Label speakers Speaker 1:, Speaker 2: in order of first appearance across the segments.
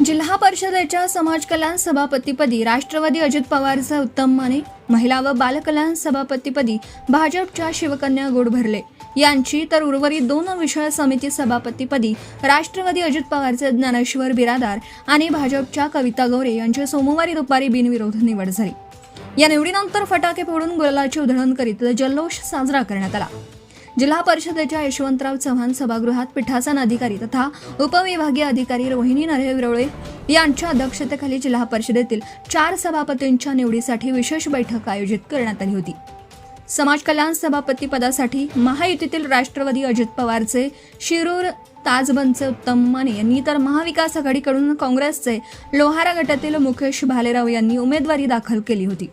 Speaker 1: जिल्हा परिषदेच्या समाज कल्याण सभापतीपदी राष्ट्रवादी अजित पवारचे उत्तम माने, महिला व बालकल्याण सभापतीपदी भाजपच्या शिवकन्या गोडभरले यांची, तर उर्वरित 2 विषय समिती सभापतीपदी राष्ट्रवादी अजित पवारचे ज्ञानेश्वर बिरादार आणि भाजपच्या कविता गौरे यांची सोमवारी दुपारी बिनविरोध निवड झाली। या निवडीनंतर फटाके फोडून गुलालाची उधळण करीत जल्लोष साजरा करण्यात आला। जिल्हा परिषदेच्या यशवंतराव चव्हाण सभागृहात पीठासन अधिकारी तथा उपविभागीय अधिकारी रोहिणी नरहे विरोळे यांच्या अध्यक्षतेखाली जिल्हा परिषदेतील 4 सभापतींच्या निवडीसाठी विशेष बैठक आयोजित करण्यात आली होती। समाज कल्याण सभापती पदासाठी महायुतीतील राष्ट्रवादी अजित पवारचे शिरूर ताजबनचे उत्तम माने यांनी, तर महाविकास आघाडीकडून काँग्रेसचे लोहारा गटातील मुकेश भालेराव यांनी उमेदवारी दाखल केली होती।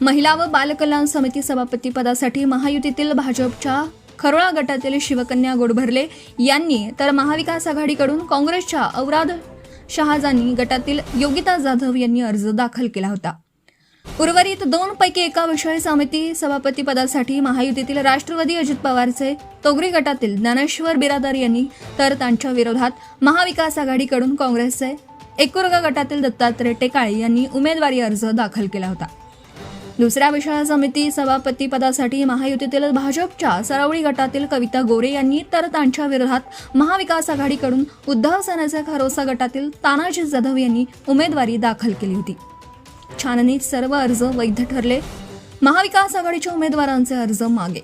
Speaker 1: महिला व बालकल्याण समिती सभापती पदासाठी महायुतीतील भाजपच्या खरोळा गटातील शिवकन्या गोडभरले यांनी, तर महाविकास आघाडीकडून काँग्रेसच्या औराद शहाजानी गटातील योगिता जाधव यांनी अर्ज दाखल केला होता। उर्वरित 2 पैकी एका विषय समिती सभापती पदासाठी महायुतीतील राष्ट्रवादी अजित पवारचे तोगरी गटातील ज्ञानेश्वर बिरादार यांनी, तर त्यांच्या विरोधात महाविकास आघाडीकडून काँग्रेसचे एकुरगा गटातील दत्तात्रय टेकाळे यांनी उमेदवारी अर्ज दाखल केला होता। दुसऱ्या विषय समिती सभापती पदासाठी महायुतीतील भाजपच्या सरवळी गटातील कविता गौरे यांनी, तर त्यांच्या विरोधात महाविकास आघाडीकडून उद्धव सेनेचे खरोसा गटातील तानाजी जाधव यांनी उमेदवारी दाखल केली होती। छाननीत सर्व अर्ज वैध ठरले। महाविकास आघाडीच्या उमेदवारांचे अर्ज मागे।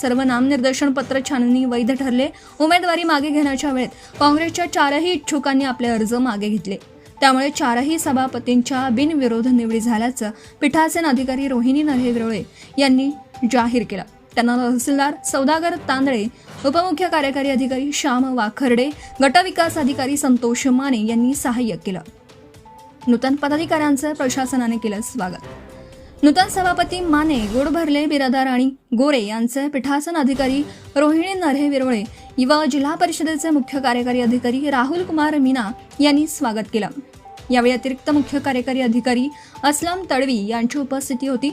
Speaker 1: सर्व नामनिर्देशन पत्र छाननी वैध ठरले। उमेदवारी मागे घेण्याच्या वेळेत काँग्रेसच्या 4ही इच्छुकांनी आपले अर्ज मागे घेतले। त्यामुळे 4ही सभापतींच्या बिनविरोध निवडी झाल्याचं पीठासन अधिकारी रोहिणी नरहे विरोळे यांनी जाहीर केलं। त्यांना तहसीलदार सौदागर तांदळे, उपमुख्य कार्यकारी अधिकारी श्याम वाखर्डे, गटविकास अधिकारी संतोष माने यांनी सहाय्य केलं। नूतन पदाधिकाऱ्यांचं प्रशासनाने केलं स्वागत। नूतन सभापती माने, गोडभरले, बिरादार आणि गोरे यांचे पीठासन अधिकारी रोहिणी नरहे विरोळे व जिल्हा परिषदेचे मुख्य कार्यकारी अधिकारी राहुल कुमार मीना यांनी स्वागत केलं। यावेळी अतिरिक्त मुख्य कार्यकारी अधिकारी असलम तडवी यांची उपस्थिती होती।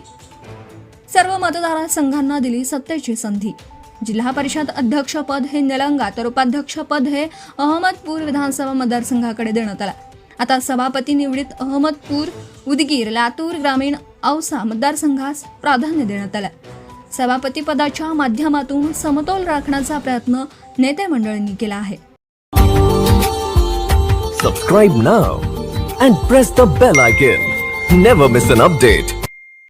Speaker 1: सर्व मतदारसंघांना दिली सत्तेची संधी। जिल्हा परिषद अध्यक्षपद हे निलंगा, तर उपाध्यक्षपद हे अहमदपूर विधानसभा मतदारसंघाकडे देण्यात आलं। आता सभापती निवडीत अहमदपूर, उदगीर, लातूर ग्रामीण, औसा मतदारसंघास प्राधान्य देण्यात आलं। सभापती पदाच्या माध्यमातून समतोल राखण्याचा प्रयत्न नेते मंडळींनी केला आहे।
Speaker 2: Subscribe now and press the bell icon. Never miss an update.